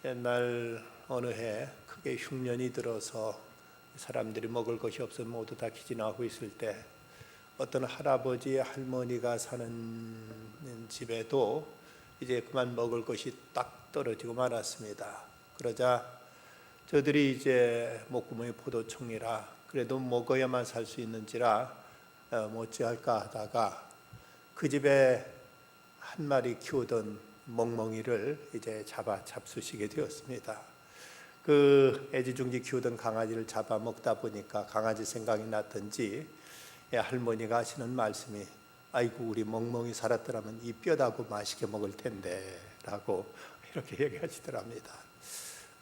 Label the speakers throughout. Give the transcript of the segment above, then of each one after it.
Speaker 1: 옛날 어느 해 크게 흉년이 들어서 사람들이 먹을 것이 없어 모두 다 기진하고 있을 때 어떤 할아버지 할머니가 사는 집에도 이제 그만 먹을 것이 딱 떨어지고 말았습니다. 그러자 저들이 이제 목구멍이 포도청이라 그래도 먹어야만 살 수 있는지라 어찌할까 하다가 그 집에 한 마리 키우던 멍멍이를 이제 잡수시게 되었습니다. 그 애지중지 키우던 강아지를 잡아 먹다 보니까 강아지 생각이 났던지 할머니가 하시는 말씀이 아이고 우리 멍멍이 살았더라면 이 뼈다고 맛있게 먹을 텐데 라고 이렇게 얘기하시더랍니다.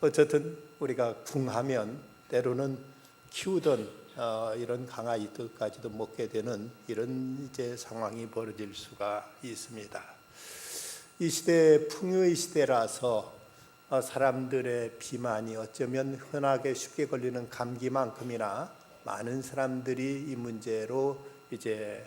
Speaker 1: 어쨌든 우리가 궁하면 때로는 키우던 이런 강아지들까지도 먹게 되는 이런 이제 상황이 벌어질 수가 있습니다. 이 시대 풍요의 시대라서 사람들의 비만이 어쩌면 흔하게 쉽게 걸리는 감기만큼이나 많은 사람들이 이 문제로 이제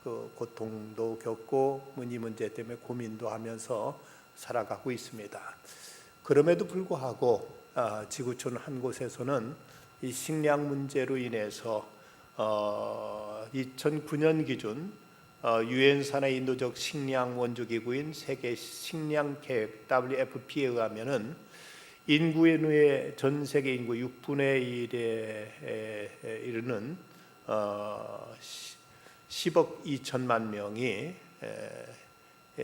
Speaker 1: 그 고통도 겪고 이 문제 때문에 고민도 하면서 살아가고 있습니다. 그럼에도 불구하고 지구촌 한 곳에서는 이 식량 문제로 인해서 2009년 기준 유엔 산하 인도적 식량 원조기구인 세계 식량 계획 WFP에 의하면은 인구의 전 세계 인구 6분의 1에 이르는 10억 2천만 명이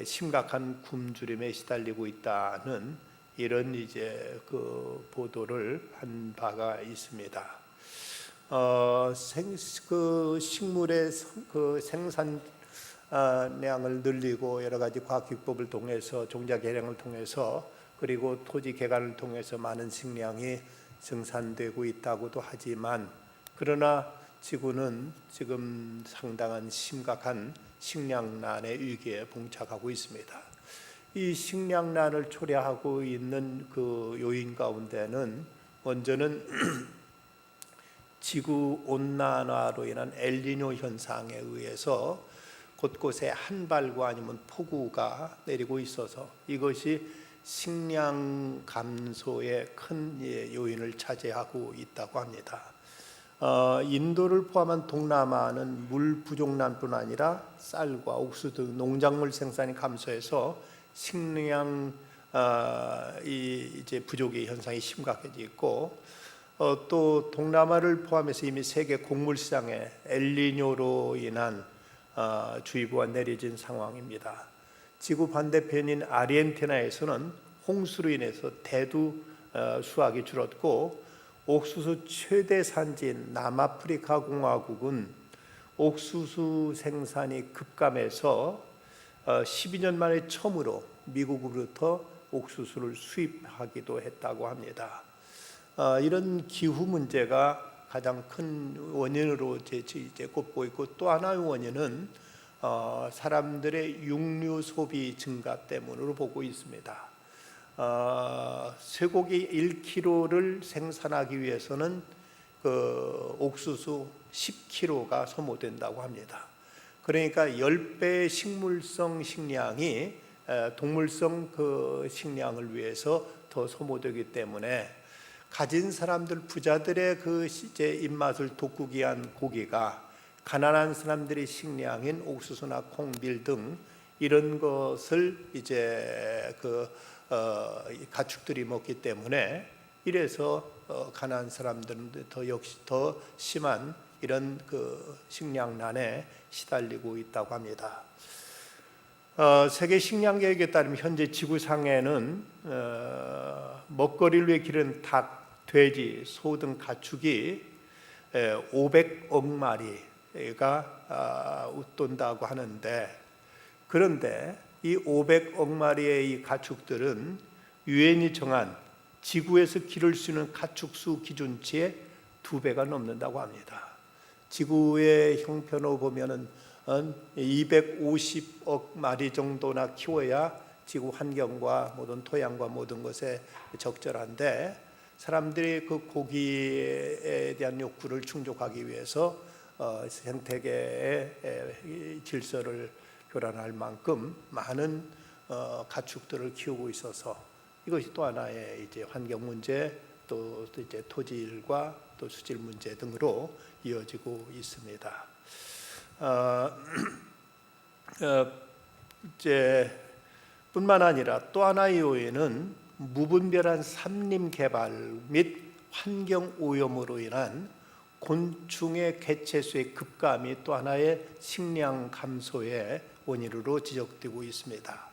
Speaker 1: 심각한 굶주림에 시달리고 있다는 이런 이제 그 보도를 한 바가 있습니다. 그 식물의 그 생산량을 늘리고 여러 가지 과학 기법을 통해서 종자 개량을 통해서 그리고 토지 개간을 통해서 많은 식량이 생산되고 있다고도 하지만 그러나 지구는 지금 상당한 심각한 식량난의 위기에 봉착하고 있습니다. 이 식량난을 초래하고 있는 그 요인 가운데는 먼저는 지구 온난화로 인한 엘니뇨 현상에 의해서 곳곳에 한발과 아니면 폭우가 내리고 있어서 이것이 식량 감소의 큰 요인을 차지하고 있다고 합니다. 인도를 포함한 동남아는 물 부족난뿐 아니라 쌀과 옥수수 등 농작물 생산이 감소해서 식량 이제 부족의 현상이 심각해져 있고 또 동남아를 포함해서 이미 세계 곡물 시장에 엘니뇨로 인한 주의보가 내려진 상황입니다. 지구 반대편인 아르헨티나에서는 홍수로 인해서 대두 수확이 줄었고 옥수수 최대 산지인 남아프리카 공화국은 옥수수 생산이 급감해서 12년 만에 처음으로 미국으로부터 옥수수를 수입하기도 했다고 합니다. 이런 기후 문제가 가장 큰 원인으로 이제 꼽고 있고 또 하나의 원인은 사람들의 육류 소비 증가 때문으로 보고 있습니다. 쇠고기 1kg를 생산하기 위해서는 그 옥수수 10kg가 소모된다고 합니다. 그러니까 10배의 식물성 식량이 동물성 그 식량을 위해서 더 소모되기 때문에 가진 사람들 부자들의 그 이제 입맛을 돋구기 위한 고기가 가난한 사람들의 식량인 옥수수나 콩, 밀 등 이런 것을 이제 그 가축들이 먹기 때문에 이래서 가난한 사람들은 역시 더 심한 이런 그 식량난에 시달리고 있다고 합니다. 세계 식량 계획에 따르면 현재 지구상에는 먹거리를 위해 기른 닭, 돼지, 소 등 가축이 500억 마리가 웃돈다고 하는데 그런데 이 500억 마리의 이 가축들은 유엔이 정한 지구에서 기를 수 있는 가축수 기준치의 2배가 넘는다고 합니다. 지구의 형편으로 보면은 250억 마리 정도나 키워야 지구 환경과 모든 토양과 모든 것에 적절한데 사람들이 그 고기에 대한 욕구를 충족하기 위해서 생태계의 질서를 교란할 만큼 많은 가축들을 키우고 있어서 이것이 또 하나의 이제 환경 문제, 또 이제 토질과 또 수질 문제 등으로 이어지고 있습니다. 이제 뿐만 아니라 또 하나의 요인은 무분별한 산림 개발 및 환경 오염으로 인한 곤충의 개체수의 급감이 또 하나의 식량 감소의 원인으로 지적되고 있습니다.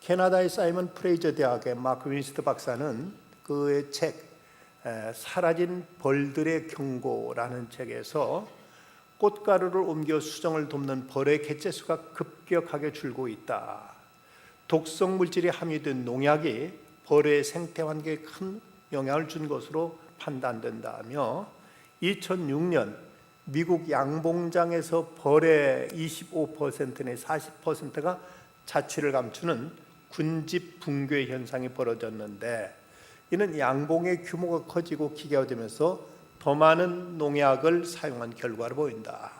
Speaker 1: 캐나다의 사이먼 프레이저 대학의 마크 윈스트 박사는 그의 책 사라진 벌들의 경고라는 책에서 꽃가루를 옮겨 수정을 돕는 벌의 개체수가 급격하게 줄고 있다. 독성 물질이 함유된 농약이 벌의 생태 환경에 큰 영향을 준 것으로 판단된다며 2006년 미국 양봉장에서 벌의 25% 내 40%가 자취를 감추는 군집 붕괴 현상이 벌어졌는데, 이는 양봉의 규모가 커지고 기계화되면서 더 많은 농약을 사용한 결과로 보인다.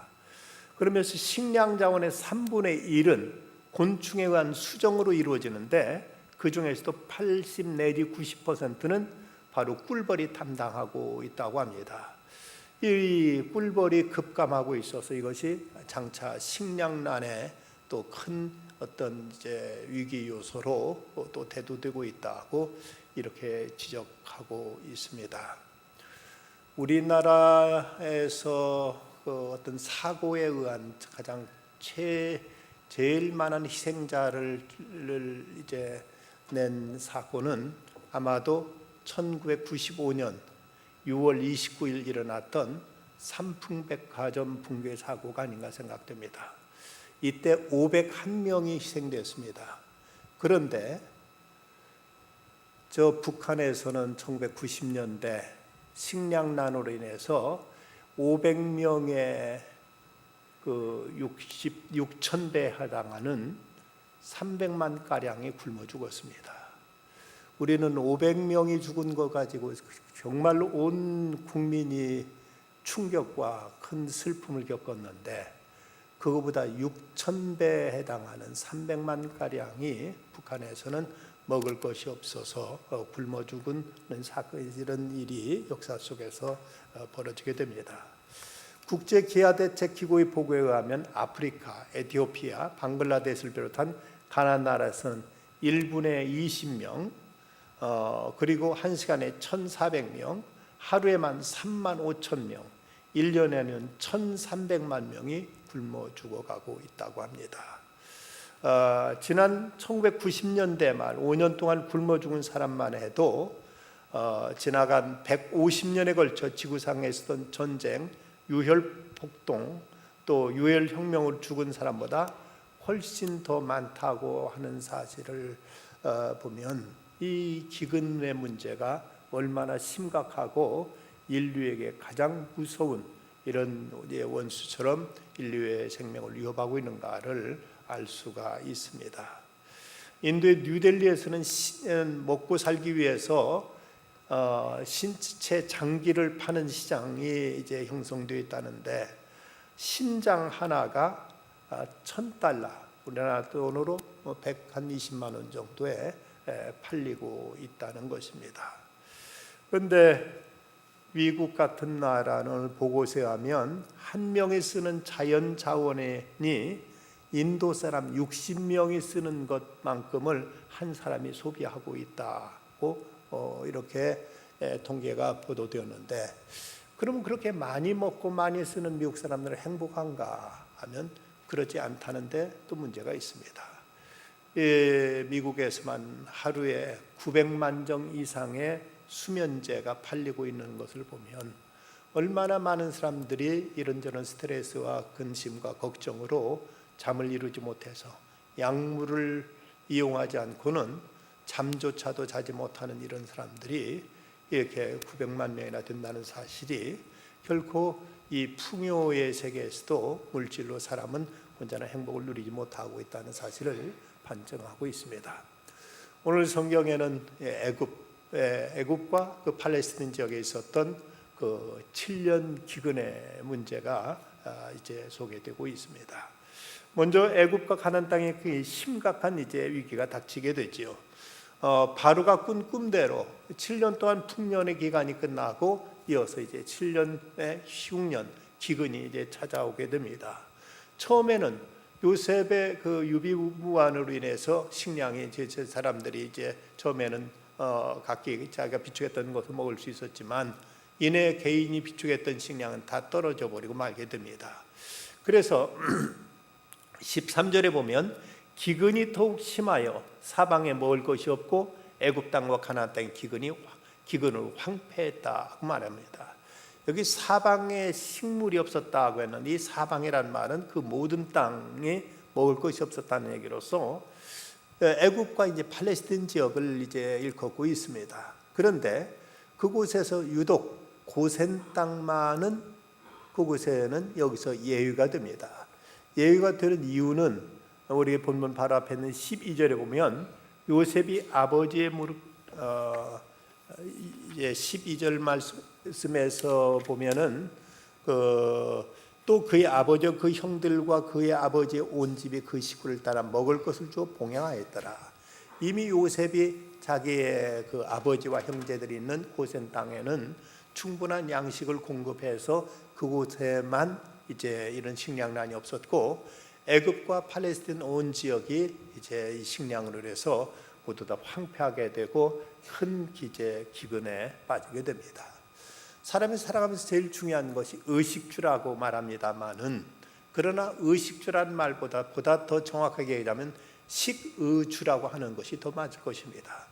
Speaker 1: 그러면서 식량 자원의 3분의 1은 곤충에 의한 수정으로 이루어지는데, 그 중에서도 80 내지 90%는 바로 꿀벌이 담당하고 있다고 합니다. 이 꿀벌이 급감하고 있어서 이것이 장차 식량난에 또 큰 어떤 이제 위기 요소로 또 대두되고 있다고 이렇게 지적하고 있습니다. 우리나라에서 그 어떤 사고에 의한 가장 제일 많은 희생자를 이제 낸 사고는 아마도 1995년 6월 29일 일어났던 삼풍백화점 붕괴 사고가 아닌가 생각됩니다. 이때 501명이 희생됐습니다. 그런데 저 북한에서는 1990년대 식량난으로 인해서 500명의 그 6,000배에 해당하는 300만 가량이 굶어 죽었습니다. 우리는 500명이 죽은 것 가지고 정말로 온 국민이 충격과 큰 슬픔을 겪었는데, 그거보다 6,000배에 해당하는 300만 가량이 북한에서는 먹을 것이 없어서 굶어 죽는 사건, 이런 일이 역사 속에서 벌어지게 됩니다. 국제기아대책기구의 보고에 의하면 아프리카, 에티오피아, 방글라데시를 비롯한 가나안 나라에서는 1분에 20명, 그리고 1시간에 1,400명, 하루에만 3만 5천 명, 1년에는 1,300만 명이 굶어 죽어가고 있다고 합니다. 지난 1990년대 말 5년 동안 굶어 죽은 사람만 해도 지나간 150년에 걸쳐 지구상에 있었던 전쟁, 유혈폭동, 또 유혈혁명으로 죽은 사람보다 훨씬 더 많다고 하는 사실을 보면 이 기근의 문제가 얼마나 심각하고 인류에게 가장 무서운 이런 원수처럼 인류의 생명을 위협하고 있는가를 알 수가 있습니다. 인도의 뉴델리에서는 먹고 살기 위해서 신체 장기를 파는 시장이 이제 형성되어 있다는데, 신장 하나가 $1,000, 우리나라 돈으로 120만 원 정도에 팔리고 있다는 것입니다. 그런데 미국 같은 나라는 보고서에 하면 한 명이 쓰는 자연 자원이 인도 사람 60명이 쓰는 것만큼을 한 사람이 소비하고 있다고 이렇게 통계가 보도되었는데, 그럼 그렇게 많이 먹고 많이 쓰는 미국 사람들은 행복한가 하면 그렇지 않다는데 또 문제가 있습니다. 미국에서만 하루에 900만 정 이상의 수면제가 팔리고 있는 것을 보면 얼마나 많은 사람들이 이런저런 스트레스와 근심과 걱정으로 잠을 이루지 못해서 약물을 이용하지 않고는 잠조차도 자지 못하는 이런 사람들이 이렇게 900만 명이나 된다는 사실이 결코 이 풍요의 세계에서도 물질로 사람은 온전한 행복을 누리지 못하고 있다는 사실을 반증하고 있습니다. 오늘 성경에는 애굽과 그 팔레스틴 지역에 있었던 그 7년 기근의 문제가 이제 소개되고 있습니다. 먼저 애굽과 가나안 땅에 그 심각한 이제 위기가 닥치게 되지요. 바로가 꾼 꿈대로 7년 동안 풍년의 기간이 끝나고 이어서 이제 7년의 흉년 기근이 이제 찾아오게 됩니다. 처음에는 요셉의 그 유비무환으로 인해서 식량이 이제 사람들이 이제 처음에는 각기 자기가 비축했던 것을 먹을 수 있었지만 이내 개인이 비축했던 식량은 다 떨어져 버리고 말게 됩니다. 그래서 13절에 보면 기근이 더욱 심하여 사방에 먹을 것이 없고 애굽 땅과 가나안 땅의 기근으로 황폐했다고 말합니다. 여기 사방에 식물이 없었다고 했는데 이 사방이란 말은 그 모든 땅에 먹을 것이 없었다는 얘기로서 애굽과 이제 팔레스틴 지역을 이제 일컫고 있습니다. 그런데 그곳에서 유독 고센 땅만은 그곳에는 여기서 예외가 됩니다. 예외가 되는 이유는 우리 본문 바로 앞에 있는 12절에 보면 요셉이 아버지의 무릎 12절 말씀에서 보면은 또 그의 아버지 그 형들과 그의 아버지의 온 집이 그 식구를 따라 먹을 것을 주어 봉양하였더라. 이미 요셉이 자기의 그 아버지와 형제들이 있는 고센 땅에는 충분한 양식을 공급해서 그곳에만 이제 이런 식량난이 없었고 애굽과 팔레스틴 온 지역이 이제 이 식량으로 해서 모두 다 황폐하게 되고 큰 기근에 빠지게 됩니다. 사람이 살아가면서 제일 중요한 것이 의식주라고 말합니다만은 그러나 의식주라는 말보다 더 정확하게 얘기하면 식의주라고 하는 것이 더 맞을 것입니다.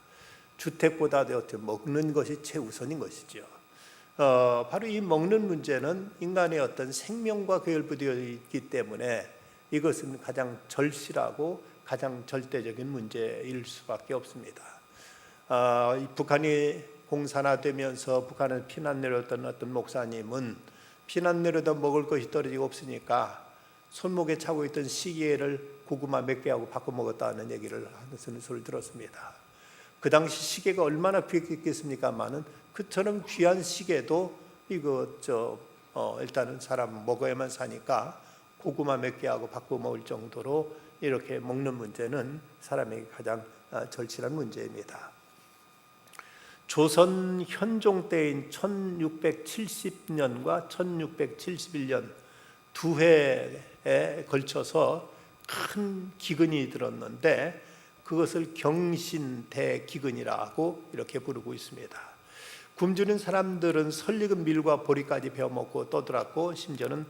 Speaker 1: 주택보다도 어떻게 먹는 것이 최우선인 것이죠. 바로 이 먹는 문제는 인간의 어떤 생명과 결부되어 있기 때문에 이것은 가장 절실하고 가장 절대적인 문제일 수밖에 없습니다. 북한이 공산화되면서 북한을 피난 내렸던 어떤 목사님은 피난 내려다 먹을 것이 떨어지고 없으니까 손목에 차고 있던 시계를 고구마 몇 개하고 바꿔 먹었다는 얘기를 하는 소리를 들었습니다. 그 당시 시계가 얼마나 귀했겠습니까마는 그처럼 귀한 시계도 일단은 사람 먹어야만 사니까 고구마 몇 개하고 바꿔 먹을 정도로 이렇게 먹는 문제는 사람에게 가장 절실한 문제입니다. 조선 현종 때인 1670년과 1671년 두 해에 걸쳐서 큰 기근이 들었는데 그것을 경신대기근이라고 이렇게 부르고 있습니다. 굶주린 사람들은 설익은 밀과 보리까지 베어먹고 떠들었고 심지어는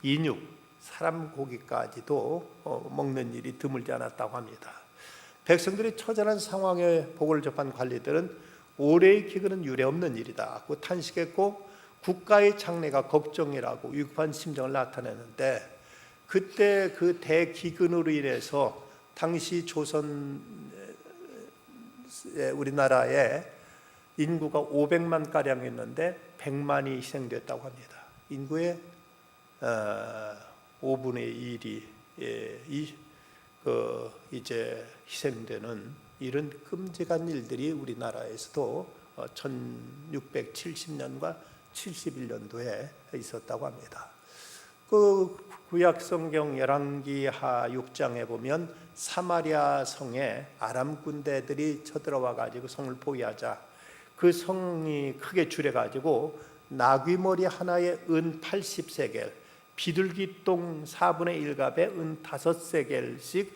Speaker 1: 인육, 사람 고기까지도 먹는 일이 드물지 않았다고 합니다. 백성들이 처절한 상황에 보고를 접한 관리들은 올해의 기근은 유례없는 일이다고 탄식했고 국가의 장래가 걱정이라고 위급한 심정을 나타내는데 그때 그 대기근으로 인해서 당시 조선 우리나라에 인구가 500만 가량이었는데 100만이 희생됐다고 합니다. 인구의 5분의 1이 이제 희생되는 이런 끔찍한 일들이 우리나라에서도 1670년과 71년도에 있었다고 합니다. 그 구약 성경 열왕기하 6장에 보면 사마리아 성에 아람 군대들이 쳐들어와 가지고 성을 포위하자 그 성이 크게 줄여 가지고 나귀머리 하나에 은 80세겔, 비둘기똥 4분의 1갑에 은 5세겔씩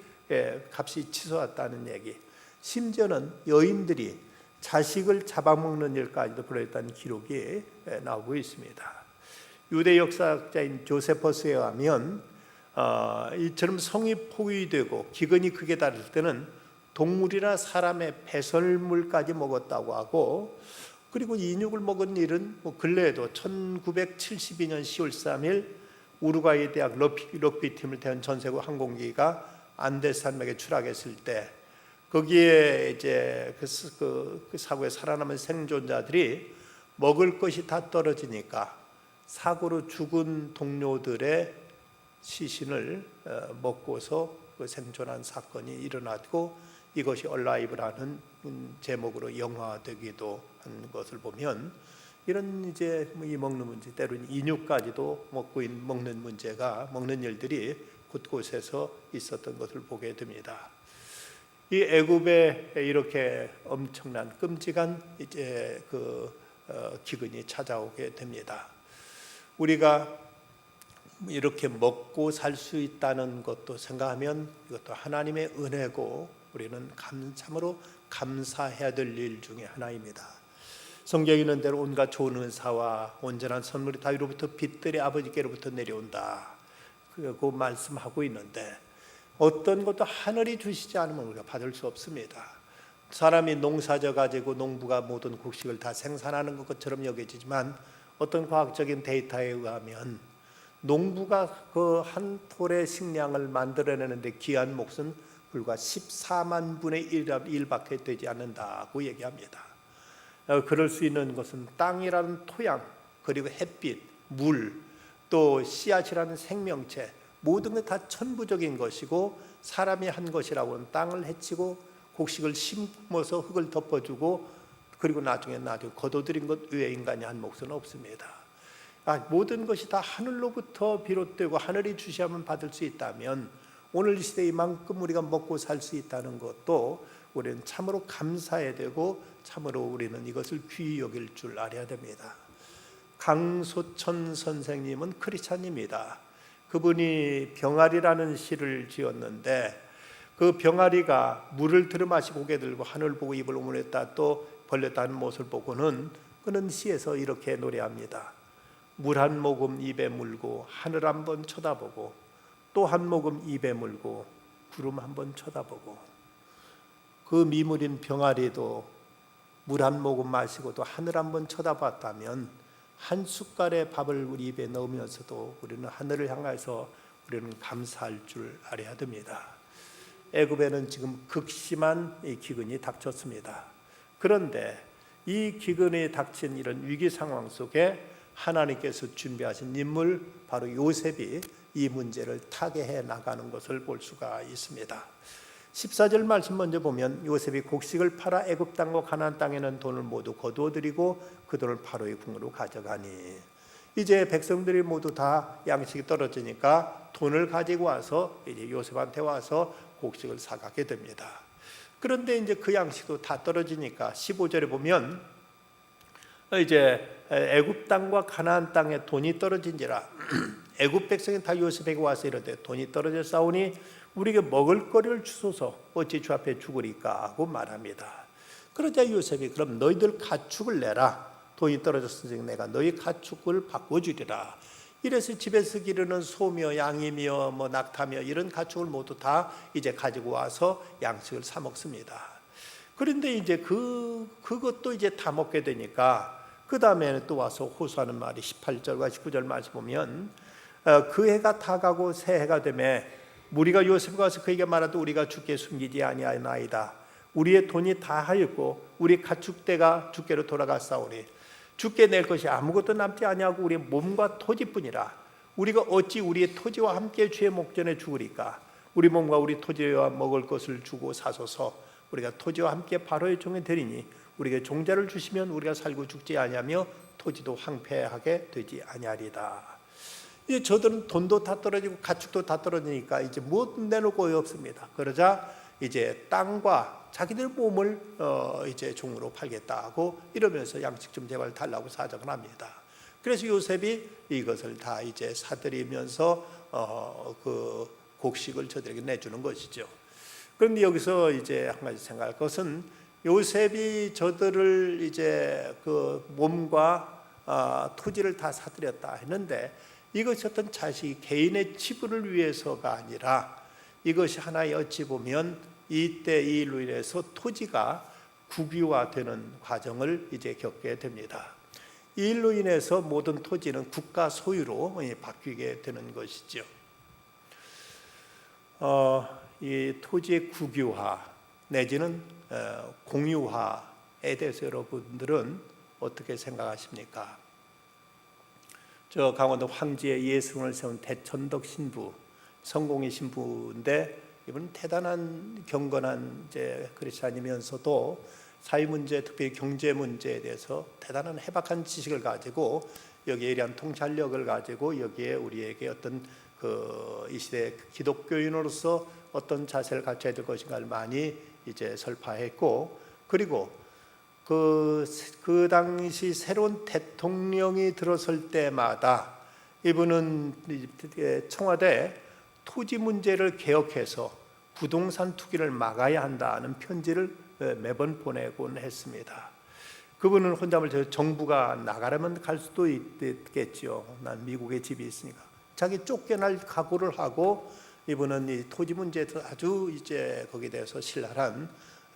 Speaker 1: 값이 치솟았다는 얘기. 심지어는 여인들이 자식을 잡아먹는 일까지도 벌어졌다는 기록이 나오고 있습니다. 유대 역사학자인 조세퍼스에 의하면 이처럼 성이 포위되고 기근이 크게 달할 때는 동물이나 사람의 배설물까지 먹었다고 하고 그리고 인육을 먹은 일은 근래에도 1972년 10월 3일 우루과이 대학 럭비팀을 태운 전세국 항공기가 안데스 산맥에 추락했을 때 거기에 이제 그 사고에 살아남은 생존자들이 먹을 것이 다 떨어지니까 사고로 죽은 동료들의 시신을 먹고서 생존한 사건이 일어났고 이것이 얼라이브라는 제목으로 영화되기도 한 것을 보면 이런 이제 이 먹는 문제 때로는 인육까지도 먹는 문제가 먹는 일들이 곳곳에서 있었던 것을 보게 됩니다. 이 애굽에 이렇게 엄청난 끔찍한 이제 기근이 찾아오게 됩니다. 우리가 이렇게 먹고 살 수 있다는 것도 생각하면 이것도 하나님의 은혜고 우리는 참으로 감사해야 될 일 중에 하나입니다. 성경에 있는 대로 온갖 좋은 은사와 온전한 선물이 다위로부터 빛들의 아버지께로부터 내려온다. 그 말씀하고 있는데 어떤 것도 하늘이 주시지 않으면 우리가 받을 수 없습니다. 사람이 농사져 가지고 농부가 모든 곡식을 다 생산하는 것처럼 여겨지지만 어떤 과학적인 데이터에 의하면 농부가 그 한 톨의 식량을 만들어내는데 기한 몫은 불과 14만 분의 1밖에 되지 않는다고 얘기합니다. 그럴 수 있는 것은 땅이라는 토양, 그리고 햇빛, 물, 또 씨앗이라는 생명체, 모든 게 다 천부적인 것이고 사람이 한 것이라고는 땅을 해치고 곡식을 심어서 흙을 덮어주고 그리고 나중에 거둬들인 것 외에 인간이 한 몫은 없습니다. 모든 것이 다 하늘로부터 비롯되고 하늘이 주시하면 받을 수 있다면 오늘 이 시대에 이만큼 우리가 먹고 살 수 있다는 것도 우리는 참으로 감사해야 되고 참으로 우리는 이것을 귀히 여길 줄 알아야 됩니다. 강소천 선생님은 크리스찬입니다. 그분이 병아리라는 시를 지었는데 그 병아리가 물을 들이마시고 고개 들고 하늘 보고 입을 오므렸다 또 벌렸다 하는 모습을 보고는 그는 시에서 이렇게 노래합니다. 물 한 모금 입에 물고 하늘 한번 쳐다보고 또 한 모금 입에 물고 구름 한번 쳐다보고 그 미물인 병아리도 물 한 모금 마시고 또 하늘 한번 쳐다봤다면 한 숟갈의 밥을 우리 입에 넣으면서도 우리는 하늘을 향해서 우리는 감사할 줄 알아야 됩니다. 애굽에는 지금 극심한 이 기근이 닥쳤습니다. 그런데 이 기근이 닥친 이런 위기 상황 속에 하나님께서 준비하신 인물 바로 요셉이 이 문제를 타개해 나가는 것을 볼 수가 있습니다. 14절 말씀 먼저 보면 요셉이 곡식을 팔아 애굽 땅과 가나안 땅에는 돈을 모두 거두어들이고 그 돈을 바로의 궁으로 가져가니 이제 백성들이 모두 다 양식이 떨어지니까 돈을 가지고 와서 이제 요셉한테 와서 곡식을 사가게 됩니다. 그런데 이제 그 양식도 다 떨어지니까 15절에 보면 이제 애굽 땅과 가나안 땅에 돈이 떨어진지라 애굽 백성이 다 요셉에게 와서 이르되 돈이 떨어져 싸우니 우리에게 먹을 거리를 주소서 어찌 주 앞에 죽으리까 하고 말합니다. 그러자 요셉이 그럼 너희들 가축을 내라. 돈이 떨어졌으니 내가 너희 가축을 바꿔주리라. 이래서 집에서 기르는 소며 양이며 뭐 낙타며 이런 가축을 모두 다 이제 가지고 와서 양식을 사 먹습니다. 그런데 이제 그것도 이제 다 먹게 되니까 그 다음에는 또 와서 호소하는 말이 18절과 19절 말씀 보면 그 해가 다 가고 새 해가 되매 무리가 요셉과 와서 그에게 말하되 우리가 주께 숨기지 아니하나이다. 우리의 돈이 다 하였고 우리 가축대가 주께로 돌아갔사오니 주께 낼 것이 아무것도 남지 아니하고 우리의 몸과 토지뿐이라. 우리가 어찌 우리의 토지와 함께 주의 목전에 죽으리까. 우리 몸과 우리 토지와 먹을 것을 주고 사소서. 우리가 토지와 함께 바로의 종이 되리니 우리에게 종자를 주시면 우리가 살고 죽지 아니하며 토지도 황폐하게 되지 아니하리다. 이제 저들은 돈도 다 떨어지고 가축도 다 떨어지니까 이제 못 내놓을 거이 없습니다. 그러자 이제 땅과 자기들 몸을 이제 종으로 팔겠다고 이러면서 양식 좀 제발 달라고 사정을 합니다. 그래서 요셉이 이것을 다 이제 사들이면서 그 곡식을 저들에게 내주는 것이죠. 그런데 여기서 이제 한 가지 생각할 것은 요셉이 저들을 이제 그 몸과 토지를 다 사들였다 했는데 이것이 어떤 자식 개인의 치부를 위해서가 아니라 이것이 하나의 어찌 보면 이때 이 일로 인해서 토지가 국유화되는 과정을 이제 겪게 됩니다. 이 일로 인해서 모든 토지는 국가 소유로 바뀌게 되는 것이죠. 이 토지의 국유화 내지는 공유화에 대해서 여러분들은 어떻게 생각하십니까? 저 강원도 황지에 예술을 세운 대천덕 신부, 성공의 신부인데 이분은 대단한 경건한 이제 크리스찬이면서도 사회 문제, 특히 경제 문제에 대해서 대단한 해박한 지식을 가지고 여기에 이러한 통찰력을 가지고 여기에 우리에게 어떤 이 시대 기독교인으로서 어떤 자세를 갖춰야 될 것인가를 많이 이제 설파했고, 그리고 그 당시 새로운 대통령이 들어설 때마다 이분은 청와대 토지 문제를 개혁해서 부동산 투기를 막아야 한다는 편지를 매번 보내곤 했습니다. 그분은 혼자말 정부가 나가려면 갈 수도 있겠죠. 난 미국에 집이 있으니까. 자기 쫓겨날 각오를 하고 이분은 이 토지 문제에서 아주 이제 거기에 대해서 신랄한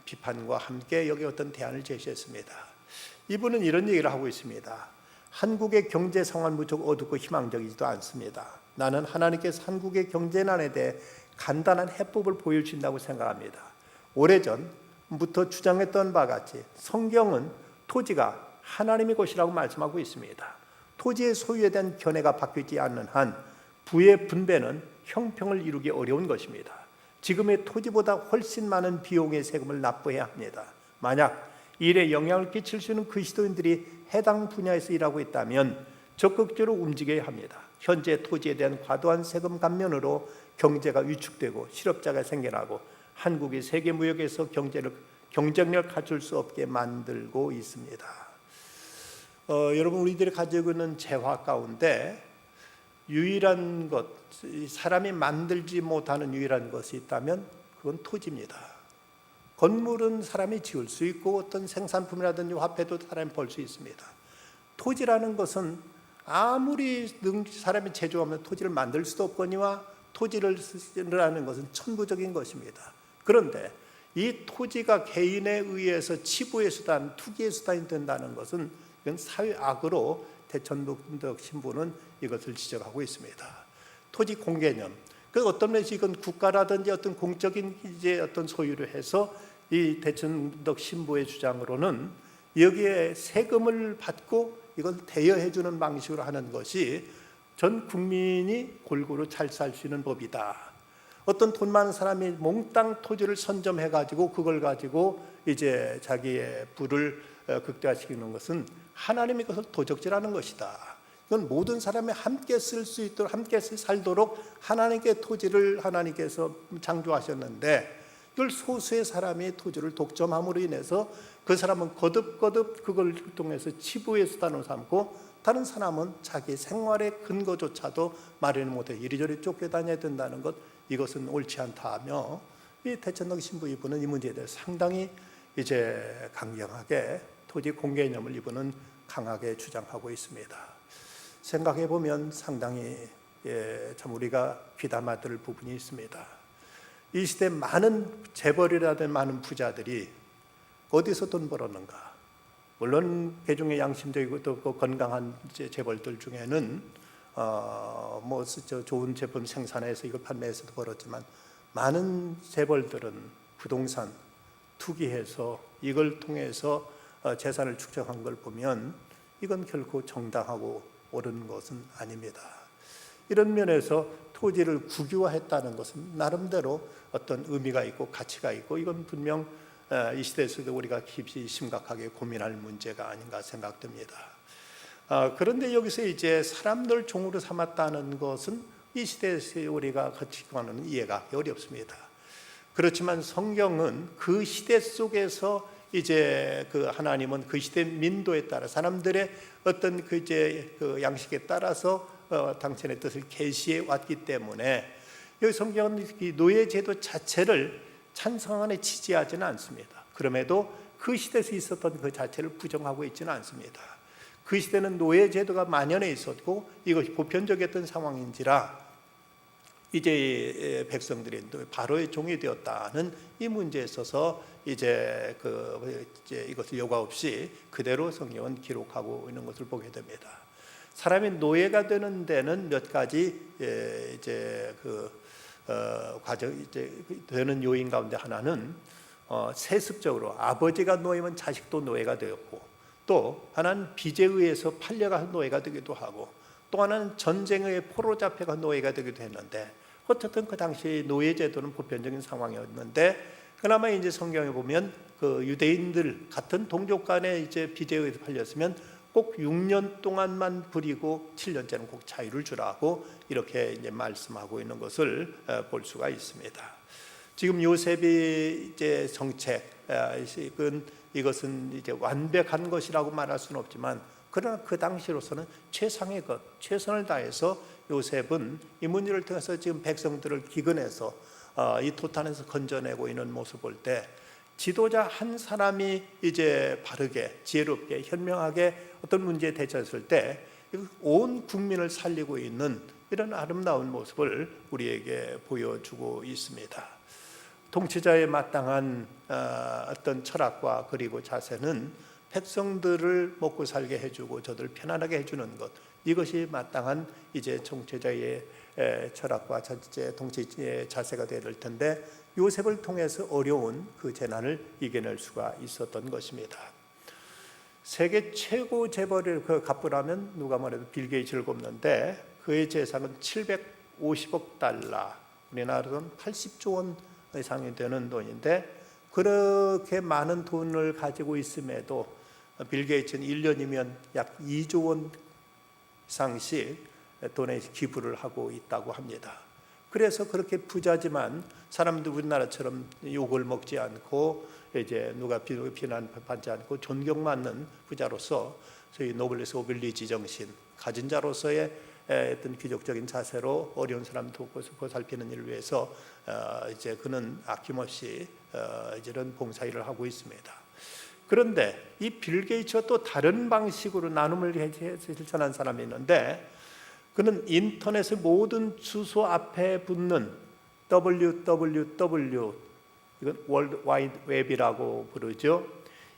Speaker 1: 비판과 함께 여기 어떤 대안을 제시했습니다. 이분은 이런 얘기를 하고 있습니다. 한국의 경제 상황은 무척 어둡고 희망적이지도 않습니다. 나는 하나님께서 한국의 경제난에 대해 간단한 해법을 보여주신다고 생각합니다. 오래전부터 주장했던 바와 같이 성경은 토지가 하나님의 것이라고 말씀하고 있습니다. 토지의 소유에 대한 견해가 바뀌지 않는 한 부의 분배는 형평을 이루기 어려운 것입니다. 지금의 토지보다 훨씬 많은 비용의 세금을 납부해야 합니다. 만약 일에 영향을 끼칠 수 있는 그리스도인들이 해당 분야에서 일하고 있다면 적극적으로 움직여야 합니다. 현재 토지에 대한 과도한 세금 감면으로 경제가 위축되고 실업자가 생겨나고 한국이 세계 무역에서 경쟁력을 갖출 수 없게 만들고 있습니다. 여러분, 우리들이 가지고 있는 재화 가운데 유일한 것, 사람이 만들지 못하는 유일한 것이 있다면 그건 토지입니다. 건물은 사람이 지을 수 있고 어떤 생산품이라든지 화폐도 사람이 벌 수 있습니다. 토지라는 것은 아무리 사람이 제조하면 토지를 만들 수도 없거니와 토지를 쓰라는 것은 천부적인 것입니다. 그런데 이 토지가 개인에 의해서 치부의 수단, 투기의 수단이 된다는 것은 이건 사회악으로 대천덕 신부는 이것을 지적하고 있습니다. 토지 공개념, 그 어떤 면에서 이건 국가라든지 어떤 공적인 이제 어떤 소유를 해서 이 대천덕 신부의 주장으로는 여기에 세금을 받고 이걸 대여해 주는 방식으로 하는 것이 전 국민이 골고루 잘 살 수 있는 법이다. 어떤 돈 많은 사람이 몽땅 토지를 선점해 가지고 그걸 가지고 이제 자기의 부를 극대화시키는 것은 하나님의 것을 도적질하는 것이다. 이건 모든 사람이 함께 쓸 수 있도록, 함께 살도록 하나님께 토지를 하나님께서 창조하셨는데 이걸 소수의 사람이 토지를 독점함으로 인해서 그 사람은 거듭거듭 그걸 통해서 치부의 수단으로 삼고 다른 사람은 자기 생활의 근거조차도 마련을 못해 이리저리 쫓겨다녀야 된다는 것, 이것은 옳지 않다 하며 이 대천덕 신부 이분은 이 문제에 대해서 상당히 이제 강경하게 토지 공개념을 이분은 강하게 주장하고 있습니다. 생각해 보면 상당히 참 우리가 귀담아 들을 부분이 있습니다. 이 시대 많은 재벌이라든 많은 부자들이 어디서 돈 벌었는가? 물론 개중에 양심적이고 또 건강한 재벌들 중에는 좋은 제품 생산해서 이걸 판매해서도 벌었지만 많은 재벌들은 부동산 투기해서 이걸 통해서 재산을 축적한 걸 보면 이건 결코 정당하고 옳은 것은 아닙니다. 이런 면에서 토지를 국유화했다는 것은 나름대로 어떤 의미가 있고 가치가 있고 이건 분명 이 시대에서도 우리가 깊이 심각하게 고민할 문제가 아닌가 생각됩니다. 그런데 여기서 이제 사람들 종으로 삼았다는 것은 이 시대에서 우리가 가치관은 이해가 어렵습니다. 그렇지만 성경은 그 시대 속에서 이제 그 하나님은 그 시대 민도에 따라 사람들의 어떤 그 이제 그 양식에 따라서 당신의 뜻을 계시해 왔기 때문에 여기 성경은 이 노예 제도 자체를 찬성하거나 지지하지는 않습니다. 그럼에도 그 시대에서 있었던 그 자체를 부정하고 있지는 않습니다. 그 시대는 노예 제도가 만연해 있었고 이것이 보편적이었던 상황인지라 이제 백성들이 바로의 종이 되었다는 이 문제에 있어서 이제 이것을 요구 없이 그대로 성경은 기록하고 있는 것을 보게 됩니다. 사람이 노예가 되는 데는 몇 가지 과정 되는 요인 가운데 하나는 세습적으로 아버지가 노예면 자식도 노예가 되었고 또 하나는 빚에 의해서 팔려가 노예가 되기도 하고 또 하나는 전쟁의 포로 잡혀가 노예가 되기도 했는데 어쨌든 그 당시 노예 제도는 보편적인 상황이었는데 그나마 이제 성경에 보면 그 유대인들 같은 동족 간에 이제 빚에 의해서 팔렸으면 꼭 6년 동안만 부리고 7년째는 꼭 자유를 주라고 이렇게 이제 말씀하고 있는 것을 볼 수가 있습니다. 지금 요셉이 이제 이것은 이제 완벽한 것이라고 말할 수는 없지만, 그러나 그 당시로서는 최상의 것, 최선을 다해서 요셉은 이 문제를 통해서 지금 백성들을 기근해서 이 토탄에서 건져내고 있는 모습을 볼 때, 지도자 한 사람이 이제 바르게, 지혜롭게, 현명하게 어떤 문제에 대처했을 때 온 국민을 살리고 있는 이런 아름다운 모습을 우리에게 보여주고 있습니다. 통치자의 마땅한 어떤 철학과 그리고 자세는 백성들을 먹고 살게 해주고 저들을 편안하게 해주는 것, 이것이 마땅한 이제 통치자의 철학과 통치의 자세가 되어야 될 텐데, 요셉을 통해서 어려운 그 재난을 이겨낼 수가 있었던 것입니다. 세계 최고 재벌을 갑부라면 누가 뭐래도 빌 게이츠를 꼽는데, 그의 재산은 750억 달러, 우리나라 돈 80조 원 이상이 되는 돈인데, 그렇게 많은 돈을 가지고 있음에도 빌 게이츠는 1년이면 약 2조 원 이상씩 돈에 기부를 하고 있다고 합니다. 그래서 그렇게 부자지만 사람들 우리나라처럼 욕을 먹지 않고 이제 누가 비난받지 않고 존경받는 부자로서 저희 노블레스 오빌리지 정신 가진 자로서의 어떤 귀족적인 자세로 어려운 사람 돕고 보살피는 일을 위해서 이제 그는 아낌없이 이런 봉사일을 하고 있습니다. 그런데 이 빌 게이츠와 또 다른 방식으로 나눔을 실천한 사람이 있는데, 그는 인터넷의 모든 주소 앞에 붙는 www, 이건 월드 와이드 웹이라고 부르죠.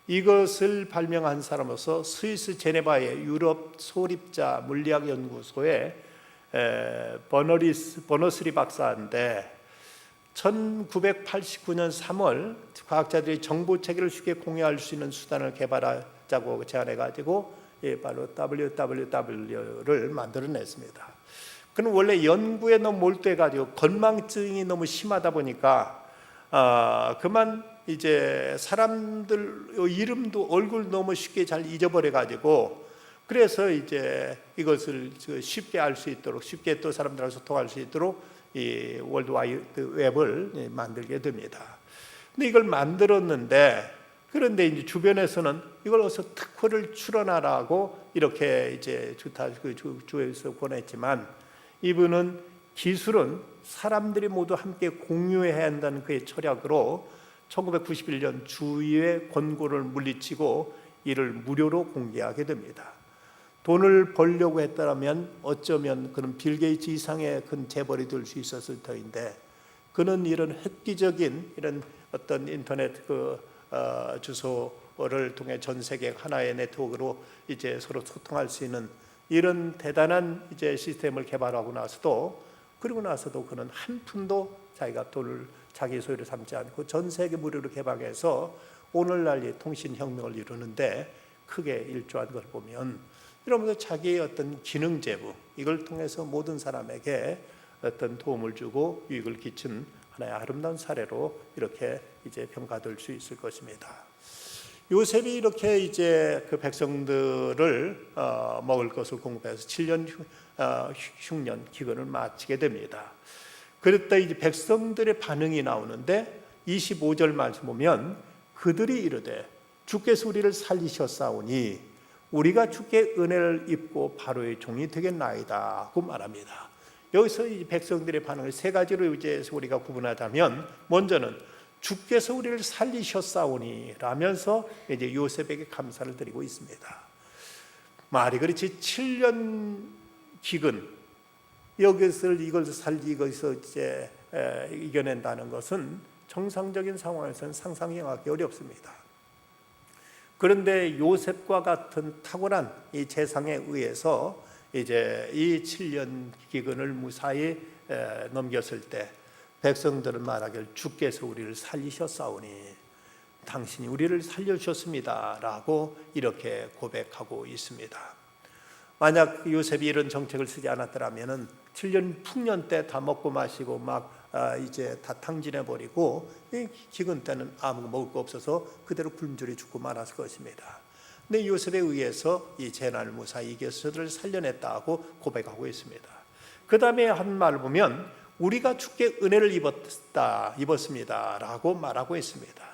Speaker 1: 이것을 발명한 사람으로서 스위스 제네바의 유럽 소립자 물리학 연구소의 버너스리 박사인데, 1989년 3월 과학자들이 정보 체계를 쉽게 공유할 수 있는 수단을 개발하자고 제안해가지고 바로 www를 만들어냈습니다. 그는 원래 연구에 너무 몰두해가지고 건망증이 너무 심하다 보니까 그만 이제 사람들 이름도 얼굴 너무 쉽게 잘 잊어버려가지고, 그래서 이제 이것을 쉽게 알 수 있도록, 쉽게 또 사람들하고 소통할 수 있도록 이 월드와이드 웹을 만들게 됩니다. 근데 이걸 만들었는데, 그런데 이제 주변에서는 이걸 어서 특허를 출원하라고 이렇게 이제 주에서 권했지만, 이분은 기술은 사람들이 모두 함께 공유해야 한다는 그의 철학으로 1991년 주의회 권고를 물리치고 이를 무료로 공개하게 됩니다. 돈을 벌려고 했다면 어쩌면 그는 빌 게이츠 이상의 큰 재벌이 될 수 있었을 터인데, 그는 이런 획기적인 이런 어떤 인터넷 주소를 통해 전 세계 하나의 네트워크로 이제 서로 소통할 수 있는 이런 대단한 이제 시스템을 개발하고 나서도, 그리고 나서도 그는 한 푼도 자기가 돈을 자기 소유로 삼지 않고 전 세계 무료로 개방해서 오늘날 이 통신혁명을 이루는데 크게 일조한 걸 보면, 이러면서 자기의 어떤 기능 제부, 이걸 통해서 모든 사람에게 어떤 도움을 주고 유익을 끼친 하나의 아름다운 사례로 이렇게 이제 평가될 수 있을 것입니다. 요셉이 이렇게 이제 그 백성들을 먹을 것을 공급해서 7년 흉년 기근을 마치게 됩니다. 그랬다 이제 백성들의 반응이 나오는데, 25절 말씀 보면 그들이 이르되 주께서 우리를 살리셨사오니 우리가 주께 은혜를 입고 바로의 종이 되겠나이다고 말합니다. 여기서 이 백성들의 반응을 세 가지로 이제 우리가 구분하자면, 먼저는 주께서 우리를 살리셨사오니 라면서 이제 요셉에게 감사를 드리고 있습니다. 말이 그렇지 7년 기근, 이것을 이것을 이제 이겨낸다는 것은 정상적인 상황에서는 상상하기 어렵습니다. 그런데 요셉과 같은 탁월한 이 재상에 의해서 이제 이 7년 기근을 무사히 넘겼을 때 백성들은 말하길 주께서 우리를 살리셨사오니, 당신이 우리를 살려주셨습니다 라고 이렇게 고백하고 있습니다. 만약 요셉이 이런 정책을 쓰지 않았더라면 7년 풍년 때 다 먹고 마시고 막 이제 다 탕진해 버리고, 이 기근 때는 아무 먹을 거 없어서 그대로 굶주려 죽고 말았을 것입니다. 근데 요셉에 의해서 이 재난을 무사히 이겨서 저들을 살려냈다고 고백하고 있습니다. 그 다음에 한 말을 보면 우리가 주께 은혜를 입었습니다라고 말하고 있습니다.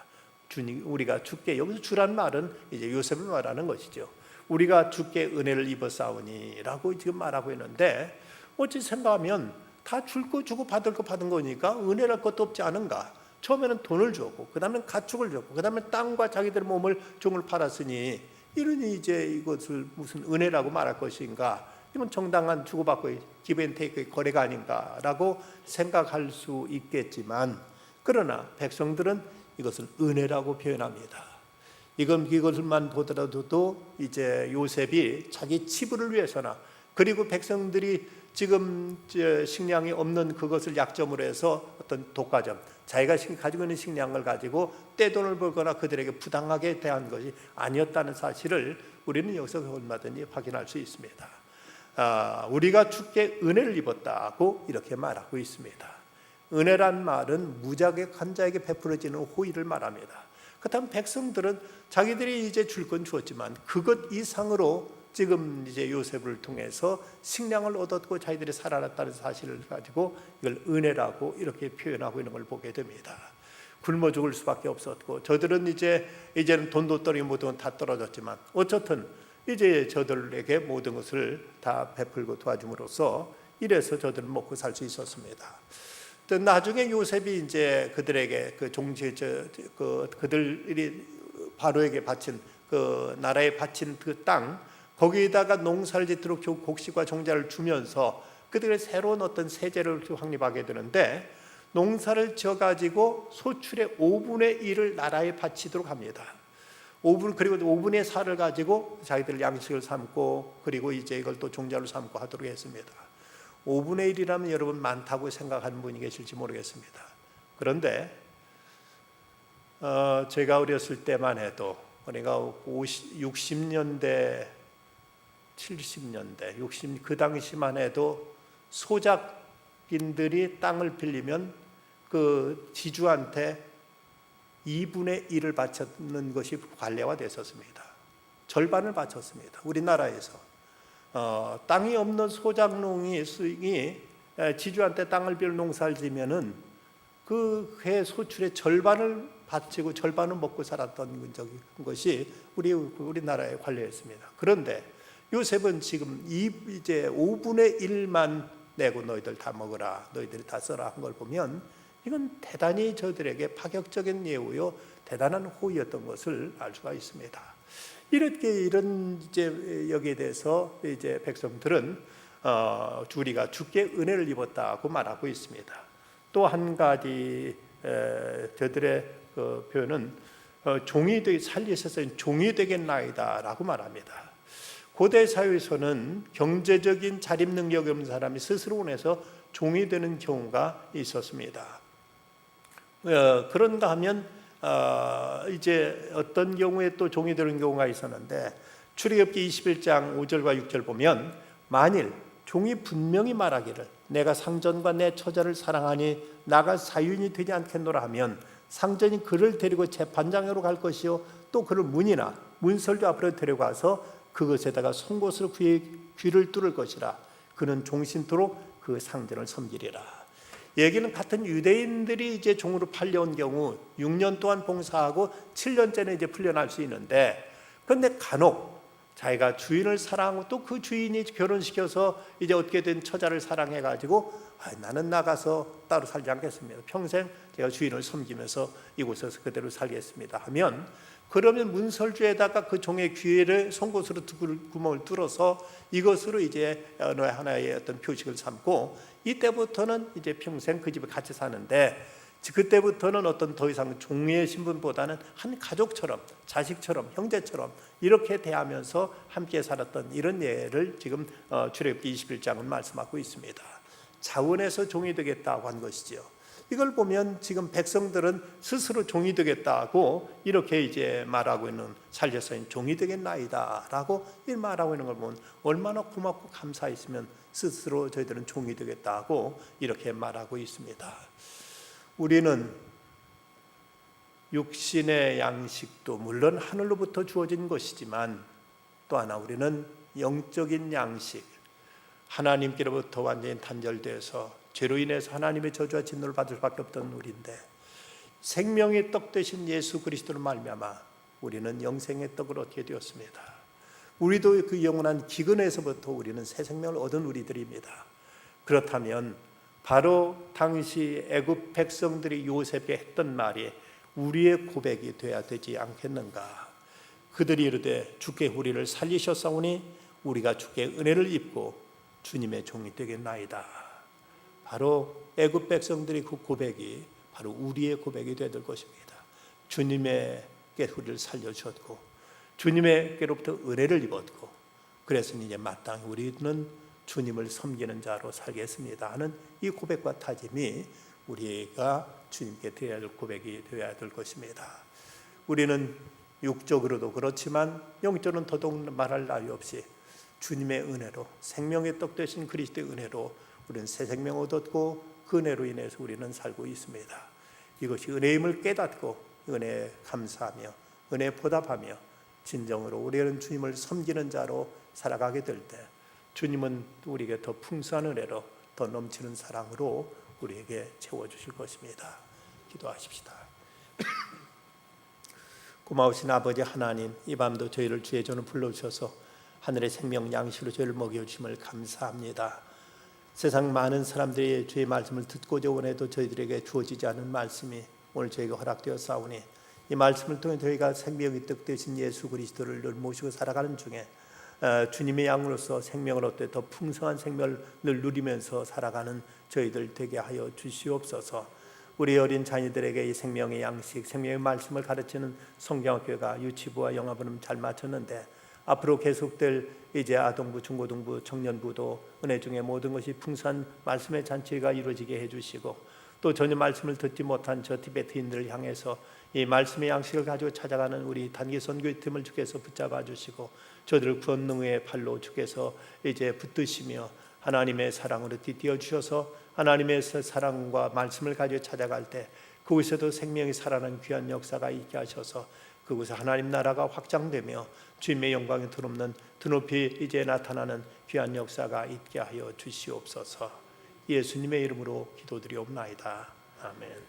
Speaker 1: 주님, 우리가 주께, 여기서 주란 말은 이제 요셉을 말하는 것이죠. 우리가 주께 은혜를 입었사오니라고 지금 말하고 있는데, 어찌 생각하면 다 줄 거 주고 받을 거 받은 거니까 은혜랄 것도 없지 않은가? 처음에는 돈을 줬고, 그 다음에 가축을 줬고, 그 다음에 땅과 자기들의 몸을 종을 팔았으니 이러니 이제 이것을 무슨 은혜라고 말할 것인가? 이건 정당한 주고받고의 기브앤테이크의 거래가 아닌가라고 생각할 수 있겠지만, 그러나 백성들은 이것을 은혜라고 표현합니다. 이것을만 보더라도 이제 요셉이 자기 치부를 위해서나, 그리고 백성들이 지금 식량이 없는 그것을 약점으로 해서 어떤 독과점, 자기가 가지고 있는 식량을 가지고 떼돈을 벌거나 그들에게 부당하게 대한 것이 아니었다는 사실을 우리는 여기서 얼마든지 확인할 수 있습니다. 우리가 주께 은혜를 입었다고 이렇게 말하고 있습니다. 은혜란 말은 무자격한 자에게 베풀어지는 호의를 말합니다. 그렇다면 백성들은 자기들이 이제 줄 건 주었지만 그것 이상으로 지금 이제 요셉을 통해서 식량을 얻었고 자기들이 살아났다는 사실을 가지고 이걸 은혜라고 이렇게 표현하고 있는 걸 보게 됩니다. 굶어 죽을 수밖에 없었고, 저들은 이제는 돈도 떨어지고 모든 건 다 떨어졌지만 어쨌든 이제 저들에게 모든 것을 다 베풀고 도와줌으로써 이래서 저들은 먹고 살 수 있었습니다. 또 나중에 요셉이 이제 그들에게 그들이 바로에게 바친 그 나라에 바친 그 땅, 거기에다가 농사를 짓도록 곡식과 종자를 주면서 그들의 새로운 어떤 세제를 확립하게 되는데, 농사를 지어가지고 소출의 5분의 1을 나라에 바치도록 합니다. 그리고 5분의 4를 가지고 자기들 양식을 삼고, 그리고 이제 이걸 또 종자로 삼고 하도록 했습니다. 5분의 1이라면 여러분 많다고 생각하는 분이 계실지 모르겠습니다. 그런데 제가 어렸을 때만 해도, 우리가 60년대, 70년대, 60 그 당시만 해도 소작인들이 땅을 빌리면 그 지주한테 2분의 1을 바쳤는 것이 관례화 됐었습니다. 절반을 바쳤습니다. 우리나라에서 땅이 없는 소작농이 지주한테 땅을 빌려 농사를 지면은 그 해 소출의 절반을 바치고 절반을 먹고 살았던 것이 우리나라의 관례였습니다. 그런데 요셉은 지금 이제 5분의 1만 내고 너희들 다 먹어라, 너희들이 다 써라 한 걸 보면 이건 대단히 저들에게 파격적인 예우요, 대단한 호의였던 것을 알 수가 있습니다. 이런 이제 여기에 대해서 이제 백성들은 우리가 주께 은혜를 입었다고 말하고 있습니다. 또 한 가지 저들의 그 표현은 종이 되게 살리셔서 종이 되겠나이다라고 말합니다. 고대 사회에서는 경제적인 자립 능력이 없는 사람이 스스로 원해서 종이 되는 경우가 있었습니다. 그런가 하면 이제 어떤 경우에 또 종이 되는 경우가 있었는데, 출애굽기 21장 5절과 6절 보면 만일 종이 분명히 말하기를 내가 상전과 내 처자를 사랑하니 나가 사유인이 되지 않겠노라 하면 상전이 그를 데리고 재판장으로 갈 것이요 또 그를 문이나 문설주 앞으로 데려가서 그것에다가 송곳으로 그의 귀를 뚫을 것이라. 그는 종신토록 그 상전을 섬기리라. 얘기는 같은 유대인들이 이제 종으로 팔려온 경우 6년 동안 봉사하고 7년째는 이제 풀려날 수 있는데, 그런데 간혹 자기가 주인을 사랑하고 또 그 주인이 결혼시켜서 이제 얻게 된 처자를 사랑해가지고 나는 나가서 따로 살지 않겠습니다. 평생 제가 주인을 섬기면서 이곳에서 그대로 살겠습니다 하면, 그러면 문설주에다가 그 종의 귀를 송곳으로 구멍을 뚫어서 이것으로 이제 어느 하나의 어떤 표식을 삼고, 이때부터는 이제 평생 그 집에 같이 사는데, 그때부터는 어떤 더 이상 종의 신분보다는 한 가족처럼, 자식처럼, 형제처럼 이렇게 대하면서 함께 살았던 이런 예를 지금 출애굽기 21장은 말씀하고 있습니다. 자원해서 종이 되겠다고 한 것이죠. 이걸 보면 지금 백성들은 스스로 종이 되겠다고 이렇게 이제 말하고 있는, 살려서인 종이 되겠나이다라고 이 말하고 있는 걸 보면 얼마나 고맙고 감사했으면 스스로 저희들은 종이 되겠다고 이렇게 말하고 있습니다. 우리는 육신의 양식도 물론 하늘로부터 주어진 것이지만 또 하나 우리는 영적인 양식, 하나님께로부터 완전히 단절돼서 죄로 인해서 하나님의 저주와 진노를 받을 수밖에 없던 우리인데 생명의 떡 되신 예수 그리스도로 말미암아 우리는 영생의 떡을 얻게 되었습니다. 우리도 그 영원한 기근에서부터 우리는 새 생명을 얻은 우리들입니다. 그렇다면 바로 당시 애굽 백성들이 요셉에 했던 말이 우리의 고백이 되어야 되지 않겠는가. 그들이 이르되 주께 우리를 살리셨사오니 우리가 주께 은혜를 입고 주님의 종이 되겠나이다. 바로 애굽 백성들이 그 고백이 바로 우리의 고백이 되어야 될 것입니다. 주님에게 우리를 살려주셨고 주님에게로부터 은혜를 입었고 그래서 이제 마땅히 우리는 주님을 섬기는 자로 살겠습니다 하는 이 고백과 다짐이 우리가 주님께 드려야 될 고백이 되어야 될 것입니다. 우리는 육적으로도 그렇지만 영적으로는 더더욱 말할 나위 없이 주님의 은혜로 생명의 떡 되신 그리스도의 은혜로 우리는 새 생명 얻었고 그 은혜로 인해서 우리는 살고 있습니다. 이것이 은혜임을 깨닫고 은혜에 감사하며 은혜에 보답하며 진정으로 우리는 주님을 섬기는 자로 살아가게 될 때 주님은 우리에게 더 풍성한 은혜로 더 넘치는 사랑으로 우리에게 채워주실 것입니다. 기도하십시다. 고마우신 아버지 하나님, 이 밤도 저희를 주의 전으로 불러주셔서 하늘의 생명 양식으로 저희를 먹여주심을 감사합니다. 세상 많은 사람들이 주의 말씀을 듣고자 원해도 저희들에게 주어지지 않은 말씀이 오늘 저희가 허락되어 싸우니 이 말씀을 통해 저희가 생명의 떡 되신 예수 그리스도를 늘 모시고 살아가는 중에 주님의 양으로서 생명을 얻되 더 풍성한 생명을 늘 누리면서 살아가는 저희들 되게 하여 주시옵소서. 우리 어린 자녀들에게 이 생명의 양식, 생명의 말씀을 가르치는 성경학교가 유치부와 영아부는 잘 마쳤는데 앞으로 계속될 이제 아동부, 중고등부, 청년부도 은혜 중에 모든 것이 풍성한 말씀의 잔치가 이루어지게 해주시고 또 전혀 말씀을 듣지 못한 저 티베트인들을 향해서 이 말씀의 양식을 가지고 찾아가는 우리 단기 선교의 팀을 주께서 붙잡아 주시고 저들을 권능의 팔로 주께서 이제 붙드시며 하나님의 사랑으로 뒤띠어 주셔서 하나님의 사랑과 말씀을 가지고 찾아갈 때 그곳에도 생명이 살아나는 귀한 역사가 있게 하셔서 그곳에 하나님 나라가 확장되며 주님의 영광이 드높이 이제 나타나는 귀한 역사가 있게 하여 주시옵소서. 예수님의 이름으로 기도드리옵나이다. 아멘.